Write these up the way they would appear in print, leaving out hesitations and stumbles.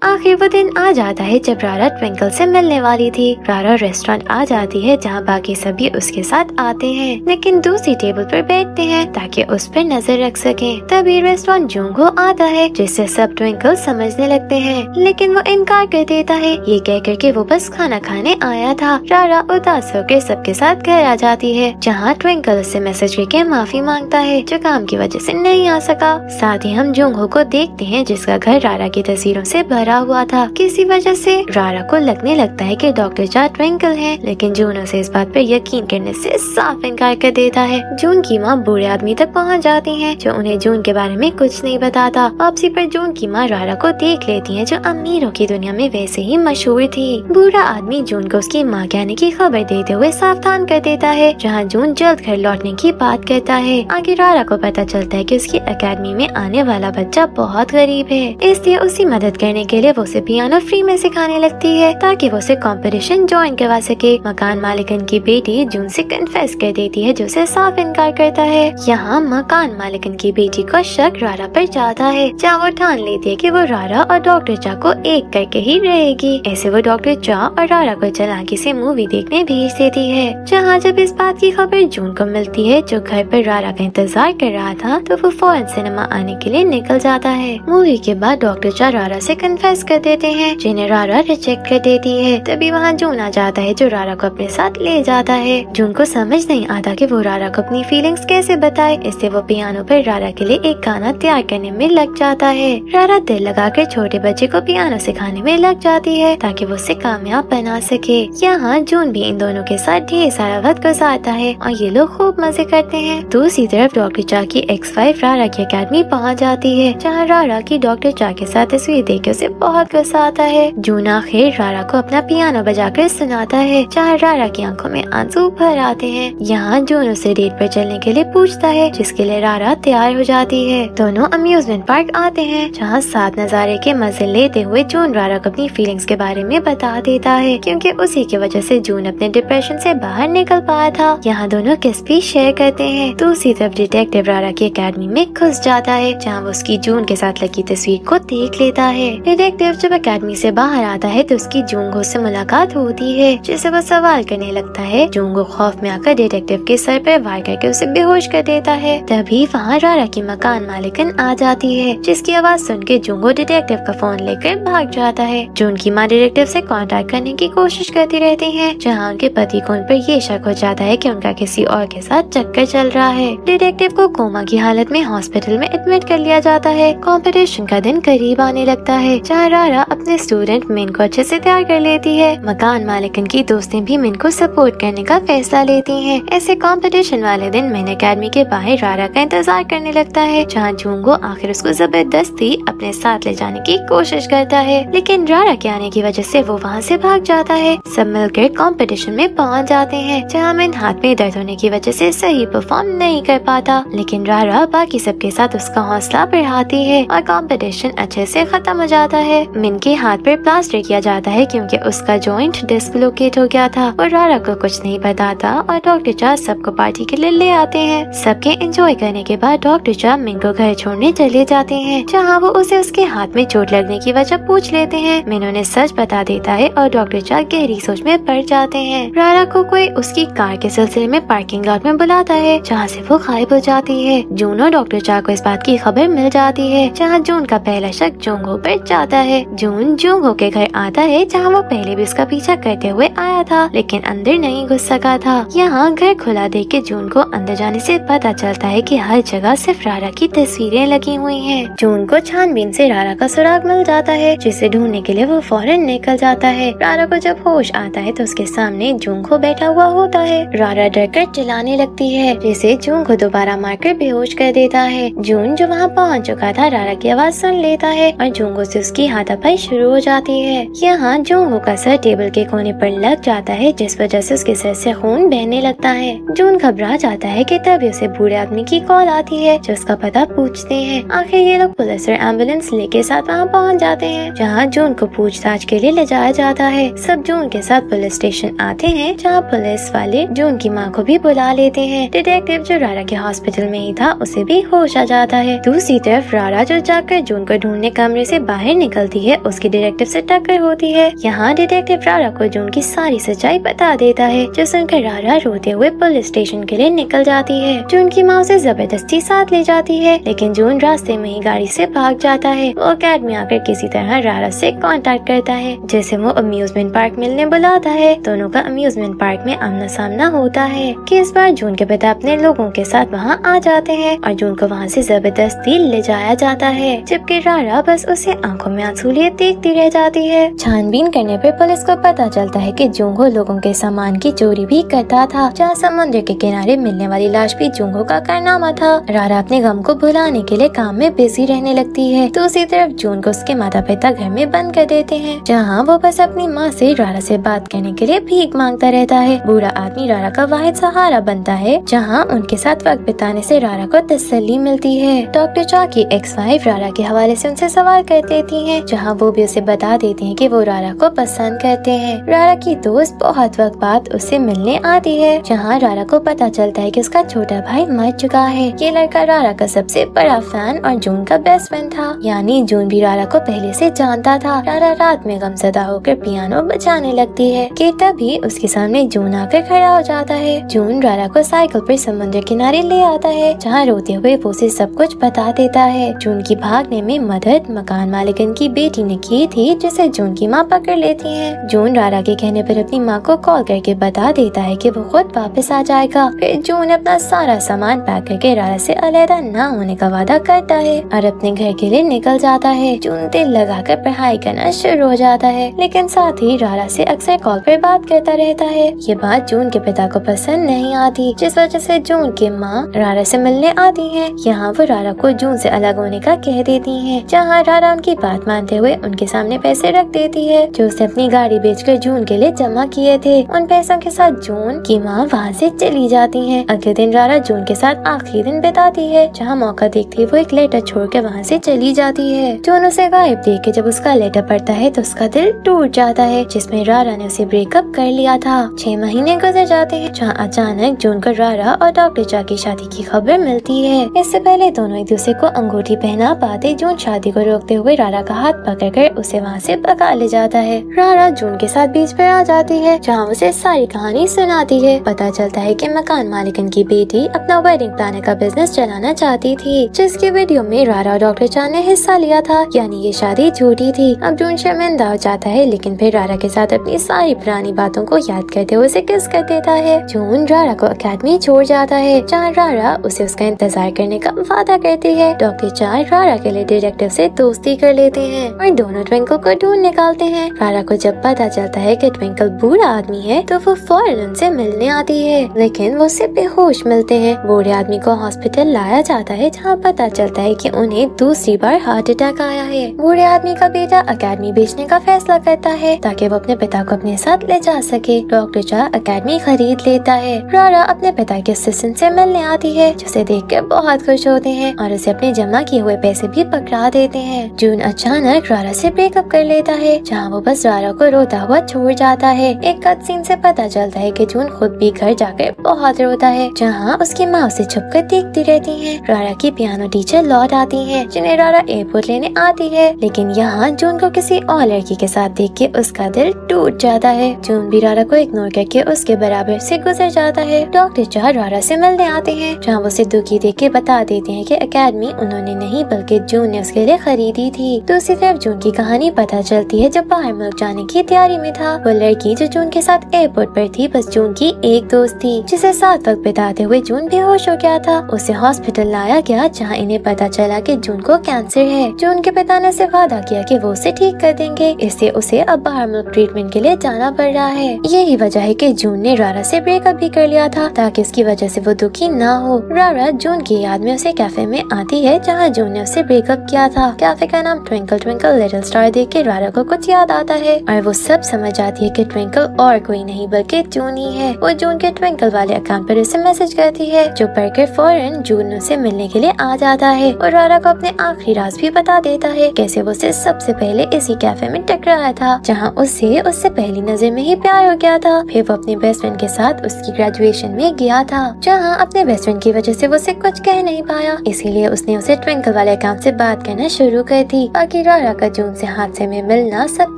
आखिर वो दिन आ जाता है जब रारा ट्विंकल से मिलने वाली थी। रारा रेस्टोरेंट आ जाती है जहाँ बाकी सभी उसके साथ आते हैं, लेकिन दूसरी टेबल पर बैठते हैं ताकि उस पर नजर रख सके। तभी रेस्टोरेंट जूंगो आता है, जिससे सब ट्विंकल समझने लगते हैं, लेकिन वो इनकार कर देता है, ये कह कर के वो बस खाना खाने आया था। रारा उदास होकर सबके साथ घर आ जाती है, जहाँ ट्विंकल उससे मैसेज करके माफी मांगता है जो काम की वजह से नहीं आ सका। साथ ही हम जूंगो को देखते हैं जिसका घर रारा की तस्वीरों से भरा हुआ था। किसी वजह से रारा को लगने लगता है कि डॉक्टर चा ट्विंकल है, लेकिन जून उसे इस बात पर यकीन करने से साफ इनकार कर देता है। जून की माँ बूढ़े आदमी तक पहुँच जाती है, जो उन्हें जून के बारे में कुछ नहीं बताता। वापसी पर जून की माँ रारा को देख लेती है, जो अमीरों की दुनिया में वैसे ही मशहूर थी। बूढ़ा आदमी जून को उसकी माँ के आने की खबर देते हुए सावधान कर देता है, जहाँ जून जल्द घर लौटने की बात करता है। आगे रारा को पता चलता है कि उसकी अकेडमी में आने वाला बच्चा बहुत गरीब है, इसलिए उसकी मदद करने के लिए वो उसे पियानो फ्री में सिखाने लगती है ताकि वो उसे कंपटीशन ज्वाइन करवा सके। मकान मालिकन की बेटी जून से कन्फेस कर देती है, जो उसे साफ इनकार करता है। यहाँ मकान मालिकन की बेटी का शक रारा पर जाता है, जहाँ वो ठान लेती है कि वो रारा और डॉक्टर चा को एक करके ही रहेगी। ऐसे वो डॉक्टर चा और रारा को चालाकी से मूवी देखने भेज देती है। जहाँ जब इस बात की खबर जून को मिलती है, जो घर पर रारा का इंतजार कर रहा था, तो वो फौरन सिनेमा आने के लिए निकल जाता है। मूवी के बाद डॉक्टर चा रारा से कन्फेस कर देते हैं, जिन्हें रारा रिजेक्ट कर देती है। तभी वहाँ जून आ जाता है, जो रारा को अपने साथ ले जाता है। जून को समझ नहीं आता कि वो रारा को अपनी फीलिंग्स कैसे बताए, इसलिए वो पियानो पर रारा के लिए एक गाना तैयार करने में लग जाता है। रारा दिल लगाकर छोटे बच्चे को पियानो सिखाने में लग जाती है ताकि वो उसे कामयाब बना सके। यहाँ जून भी इन दोनों के साथ ढेर सारा वक्त गुजारता है और ये लोग खूब मजे करते हैं। दूसरी तरफ डॉक्टर चा की एक्स वाइफ रारा की अकेडमी पहुँच जाती है, जहाँ रारा की डॉक्टर चा के साथ तस्वीर देख के उसे बहुत गुस्सा आता है। जून आखिर रारा को अपना पियानो बजाकर सुनाता है, जहाँ रारा की आंखों में आंसू भर आते हैं। यहाँ जून उसे डेट पर चलने के लिए पूछता है, जिसके लिए रारा तैयार हो जाती है। दोनों अम्यूजमेंट पार्क आते हैं, जहाँ साथ नजारे के मजे लेते हुए जून रारा को अपनी फीलिंग्स के बारे में बता देता है, क्योंकि उसी की वजह से जून अपने डिप्रेशन से बाहर निकल पाया था। यहाँ दोनों किस भी शेयर करते हैं। दूसरी तरफ डिटेक्टिव रारा की अकेडमी में घुस जाता है, जहाँ वो उसकी जून के साथ लगी तस्वीर को देख लेता है। डिटेक्टिव जब अकेडमी से बाहर आता है तो उसकी जूंगो से मुलाकात होती है, जिससे वो सवाल करने लगता है। जूंगो खौफ में आकर डिटेक्टिव के सर पर वार करके उसे बेहोश कर देता है। तभी वहाँ रारा की मकान मालिकन आ जाती है, जिसकी आवाज सुन के जूंगो डिटेक्टिव का फोन लेकर भाग जाता है। जून की माँ डिटेक्टिव से कांटेक्ट करने की कोशिश करती रहती है, जहाँ उनके पति को उन पर ये शक हो जाता है कि उनका किसी और के साथ चक्कर चल रहा है। डिटेक्टिव को कोमा की हालत में हॉस्पिटल में एडमिट कर लिया जाता है। कॉम्पिटिशन का दिन करीब आने लगता है, जहाँ रारा अपने स्टूडेंट मिन को अच्छे से तैयार कर लेती है। मकान मालिकन की दोस्तें भी मिन को सपोर्ट करने का फैसला लेती हैं। ऐसे कंपटीशन वाले दिन मिन अकेडमी के बाहर रारा का इंतजार करने लगता है, जहाँ जूंगो आखिर उसको जबरदस्ती अपने साथ ले जाने की कोशिश करता है, लेकिन रारा के आने की वजह से वो वहाँ से भाग जाता है। सब मिलकर कंपटीशन में पहुँच जाते हैं, जहाँ मिन हाथ में दर्द होने की वजह से सही परफॉर्म नहीं कर पाता, लेकिन रारा बाकी सबके साथ उसका हौसला बढ़ाती है और कंपटीशन अच्छे से खत्म हो जाता है। मिन के हाथ पर प्लास्टर किया जाता है, क्योंकि उसका जॉइंट डिस्लोकेट हो गया था। और रारा को कुछ नहीं बताता और डॉक्टर चा सबको पार्टी के लिए ले आते हैं। सबके एंजॉय करने के बाद डॉक्टर चा मिन को घर छोड़ने चले जाते हैं, जहाँ वो उसे उसके हाथ में चोट लगने की वजह पूछ लेते हैं। मिन उन्हें सच बता देता है और डॉक्टर चा गहरी सोच में पड़ जाते हैं। रारा को कोई उसकी कार के सिलसिले में पार्किंग लॉट में बुलाता है, जहाँ से वो गायब हो जाती है। जून और डॉक्टर चा को इस बात की खबर मिल जाती है, जहाँ जून का पहला शक जूंगो पर जाता है। जून जूंगो के घर आता है, जहाँ वो पहले भी उसका पीछा करते हुए आया था, लेकिन अंदर नहीं घुस सका था। यहाँ घर खुला देख के जून को अंदर जाने से पता चलता है कि हर जगह सिर्फ रारा की तस्वीरें लगी हुई हैं। जून को छानबीन से रारा का सुराग मिल जाता है, जिसे ढूंढने के लिए वो फौरन निकल जाता है। रारा को जब होश आता है तो उसके सामने जूंगो बैठा हुआ होता है। रारा डरकर चिल्लाने लगती है, जिसे जून को दोबारा मारकर बेहोश कर देता है। जून जो वहाँ पहुँच चुका था रारा की आवाज सुन लेता है और जूंगो से उसकी हाथापाई शुरू हो जाती है। यहाँ जूंगो का सर टेबल के कोने पर लग जाता है, जिस वजह से उसके सर से खून बहने लगता है। जून घबरा जाता है कि तभी उसे बूढ़े आदमी की कॉल आती है, जो उसका पता पूछते हैं। आखिर ये लोग पुलिस और एम्बुलेंस लेके साथ वहाँ पहुँच जाते हैं, जहाँ जून को पूछताछ के लिए ले जाया जाता है। सब जून के साथ पुलिस स्टेशन आते हैं, जहाँ पुलिस वाले जून की माँ को भी बुला लेते हैं। डिटेक्टिव जो रारा के हॉस्पिटल में ही था, उसे भी होश आ जाता है। दूसरी तरफ रारा जो जाकर जून को ढूंढने कमरे से बाहर निकलती है उसकी डिटेक्टिव से टक्कर होती है। यहाँ डिटेक्टिव रारा को जून की सारी सच्चाई बता देता है, जो सुनकर रारा रोते हुए पुलिस स्टेशन के लिए निकल जाती है। जून की माँ उसे जबरदस्ती साथ ले जाती है, लेकिन जून रास्ते में ही गाड़ी से भाग जाता है। वो अकेडमी आकर किसी तरह रारा से कांटेक्ट करता है, जैसे वो अम्यूजमेंट पार्क मिलने बुलाता है। दोनों का अम्यूजमेंट पार्क में आमना सामना होता है कि इस बार जून के पिता अपने लोगों के साथ वहाँ आ जाते हैं और जून को वहाँ से जबरदस्ती ले जाया जाता है, जबकि रारा बस उसे आंखों में आंसू लिए देखती रह जाती है। छानबीन करने पर पुलिस को पता चलता है कि जूंगो लोगों के सामान की चोरी भी करता था, जहाँ समुद्र के किनारे मिलने वाली लाश भी जूंगो का कारनामा था। रारा अपने गम को भुलाने के लिए काम में बिजी रहने लगती है। दूसरी तरफ जून को उसके माता पिता घर में बंद कर देते हैं, जहाँ वो बस अपनी माँ से रारा से बात करने के लिए भीख मांगता रहता है। बूढ़ा आदमी रारा का वाहिद सहारा बनता है, जहाँ उनके साथ वक्त बिताने से रारा को तसल्ली मिलती है। डॉक्टर चा की एक्स-वाइफ रारा के हवाले से उनसे सवाल कर देती है, जहाँ वो भी उसे बता देती है कि वो रारा को पसंद करते हैं। रारा की दोस्त बहुत वक्त बाद उससे मिलने आती है, जहाँ रारा को पता चलता है कि उसका छोटा भाई मर चुका है। ये लड़का रारा का सबसे बड़ा फैन और जून का बेस्ट फ्रेंड था, यानी जून भी रारा को पहले से जानता था। रारा रात में गमज़दा होकर पियानो बजाने लगती है कि तभी उसके सामने जून आकर खड़ा हो जाता है। जून रारा को साइकिल पर समुद्र किनारे ले आता है, जहाँ रोते हुए वो उसे सब कुछ बता देता है। जून की भागने में मदद मकान मालिकन की बेटी ने की थी, जिसे जून की माँ पकड़ लेती है। जून रारा के कहने पर अपनी माँ को कॉल करके बता देता है कि वो खुद वापस आ जाएगा। फिर जून अपना सारा सामान पैक करके रारा से अलहदा न होने का वादा करता है और अपने घर के लिए निकल जाता है। जून दिल लगाकर पढ़ाई करना शुरू हो जाता है, लेकिन साथ ही रारा से अक्सर कॉल पर बात करता रहता है। ये बात जून के पिता को पसंद नहीं आती, जिस वजह से जून की माँ रारा से मिलने आती है। यहाँ वो रारा को जून से अलग होने का कह देती है, जहाँ रारा उनकी बात मानते हुए उनके सामने पैसे रख देती है, जो उसने अपनी गाड़ी बेचकर जून के लिए जमा किए थे। उन पैसों के साथ जून की माँ वहाँ से चली जाती है। अगले दिन रारा जून के साथ आखिरी दिन बिताती है, जहाँ मौका देखती वो एक लेटर छोड़ के वहाँ से चली जाती है। जून उसे गायब देख के जब उसका लेटर पढ़ता है तो उसका दिल टूट जाता है, जिसमें रारा ने उसे ब्रेकअप कर लिया था। 6 महीने गुजर जाते हैं, जहाँ अचानक जून को रारा और डॉक्टर चा की शादी की खबर मिलती है। इससे पहले दोनों एक दूसरे को अंगूठी पहना पाते, जून शादी को रोकते हुए रारा का हाथ पकड़कर उसे वहाँ से भगा ले जाता है। रारा जून के साथ बीच पर आ जाती है, जहाँ उसे सारी कहानी सुनाती है। पता चलता है कि मकान मालिकन की बेटी अपना वेडिंग प्लानर का बिजनेस चलाना चाहती थी, जिसकी वीडियो में रारा और डॉक्टर चा ने हिस्सा लिया था, यानी ये शादी झूठी थी। अब जून शर्मिंदा हो जाता है, लेकिन फिर रारा के साथ अपनी सारी पुरानी बातों को याद करते हुए उसे किस कर देता है। जून रारा को अकेडमी छोड़ जाता है, जहाँ रारा उसे उसका इंतजार करने का वादा करती है। डॉक्टर चा रारा के लिए डिटेक्टिव से दोस्ती कर लेते हैं और दोनों ट्विंकल को ढूंढ निकालते हैं। रारा को जब पता चलता है कि ट्विंकल बूढ़ा आदमी है, तो वो फौरन उनसे मिलने आती है, लेकिन वो सिर्फ बेहोश मिलते हैं। बूढ़े आदमी को हॉस्पिटल लाया जाता है, जहाँ पता चलता है कि उन्हें दूसरी बार हार्ट अटैक आया है। बूढ़े आदमी का बेटा अकेडमी बेचने का फैसला करता है, ताकि वो अपने पिता को अपने साथ ले जा सके। डॉक्टर चा अकेडमी खरीद लेता है। रारा अपने पिता के असिस्टेंट से मिलने आती है, जिसे देखकर बहुत खुश होते हैं और उसे अपने जमा किए हुए पैसे भी पकड़ा देते हैं। जून अचानक रारा से ब्रेकअप कर लेता है, जहाँ वो बस रारा को रोता हुआ छोड़ जाता है। एक कट सीन से पता चलता है कि जून खुद भी घर जाकर बहुत रोता है, जहाँ उसकी माँ उसे छुपकर देखती रहती है। रारा की पियानो टीचर लौट आती है, जिन्हें रारा एयरपोर्ट लेने आती है, लेकिन यहाँ जून को किसी और लड़की के साथ देख के उसका दिल टूट जाता है। जून भी रारा को इग्नोर करके उसके बराबर से गुजर जाता है। डॉक्टर चा रारा से मिलने आते हैं, जहाँ वो उसे दुखी देख के बता देते हैं कि अकेडमी उन्होंने नहीं बल्कि जून ने उसके लिए खरीदी थी। दूसरी तरफ जून की कहानी पता चलती है, जब बाहर मुल्क जाने की तैयारी में था। वो लड़की जो जून के साथ एयरपोर्ट पर थी बस जून की एक दोस्त थी, जिसे साथ वक्त बिताते हुए जून बेहोश हो गया था। उसे हॉस्पिटल लाया गया, जहाँ इन्हें पता चला कि जून को कैंसर है। जून के पिता ने उसे वादा किया कि वो उसे ठीक कर देंगे, इससे उसे अब बाहर मुल्क ट्रीटमेंट के लिए जाना पड़ रहा है। यही वजह है कि जून ने रारा से ब्रेकअप भी कर लिया था, ताकि इसकी वजह से वो दुखी ना हो। रारा जून की याद में उसे कैफे में आती है, जहाँ जून ने उससे ब्रेकअप किया था। कैफे का नाम ट्विंकल ट्विंकल लिटिल स्टार देख के रारा को कुछ याद आता है और वो सब समझ आती है कि ट्विंकल और कोई नहीं बल्कि जून ही है। वो जून के ट्विंकल वाले अकाउंट पर उसे मैसेज करती है, जो पढ़कर फौरन जून उसे मिलने के लिए आ जाता है और रारा को अपने आखिरी राज भी बता देता है, कैसे वो उससे सबसे पहले इसी कैफे में टकराया था, जहाँ उससे पहली नजर में ही प्यार हो गया था। फिर वो अपने बेस्ट फ्रेंड के साथ उसकी ग्रेजुएशन में गया था, जहाँ अपने बेस्ट फ्रेंड की वजह से वो उसे कुछ कह नहीं पाया, इसीलिए उसने उसे ट्विंकल वाले अकाउंट से बात करना शुरू कर दी। बाकी कि रारा का जून से हादसे में मिलना सब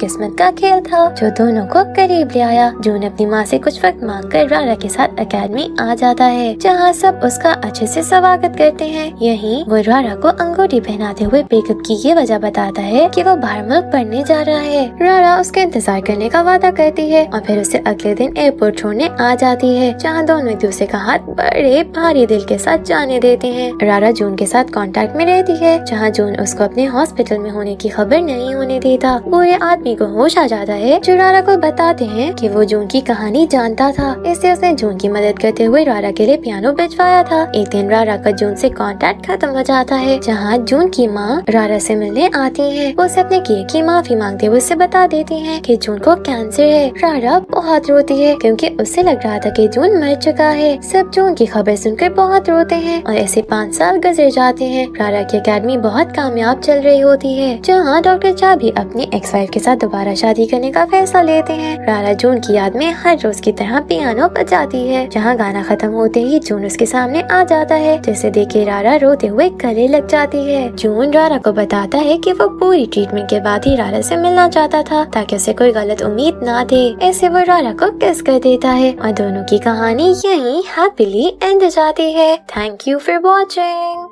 किस्मत का खेल था जो दोनों को करीब ले आया। जून अपनी माँ से कुछ वक्त मांगकर रारा के साथ एकेडमी आ जाता है जहाँ सब उसका अच्छे से स्वागत करते हैं। यहीं वो रारा को अंगूठी पहनाते हुए ब्रेकअप की ये वजह बताता है कि वो बाहर मुल्क पढ़ने जा रहा है। रारा उसका इंतजार करने का वादा करती है और फिर उसे अगले दिन एयरपोर्ट छोड़ने आ जाती है जहाँ दोनों एक दूसरे का हाथ बड़े भारी दिल के साथ जाने देते हैं। रारा जून के साथ कांटेक्ट में रहती है जहाँ जून उसको अपने हॉस्पिटल में होने की खबर नहीं होने देता। बूढ़े आदमी को होश आ जाता है जो रारा को बताते हैं कि वो जून की कहानी जानता था, इसलिए उसने जून की मदद करते हुए रारा के लिए पियानो भिजवाया था। एक दिन रारा का जून से कांटेक्ट खत्म हो जाता है जहाँ जून की माँ रारा से मिलने आती है। वो उसे अपने किए की माफी मांगते हुए उसे बता देती है कि जून को कैंसर है। रारा बहुत रोती है क्योंकि उसे लग रहा था कि जून मर चुका है। सब जून की खबर सुनकर बहुत रोते हैं और ऐसे 5 साल गुजर जाते हैं। रारा की एकेडमी बहुत कामयाब चल रही होती है जहाँ डॉक्टर चा भी अपनी एक्स वाइफ के साथ दोबारा शादी करने का फैसला लेते हैं। रारा जून की याद में हर रोज की तरह पियानो बजाती है जहाँ गाना खत्म होते ही जून उसके सामने आ जाता है जिसे देख के रारा रोते हुए गले लग जाती है। जून रारा को बताता है कि वो पूरी ट्रीटमेंट के बाद ही रारा से मिलना चाहता था ताकि उसे कोई गलत उम्मीद ना दे। ऐसे वो रारा को किस कर देता है और दोनों की कहानी यहीं हैप्पीली एंड जाती है। Thank you for watching.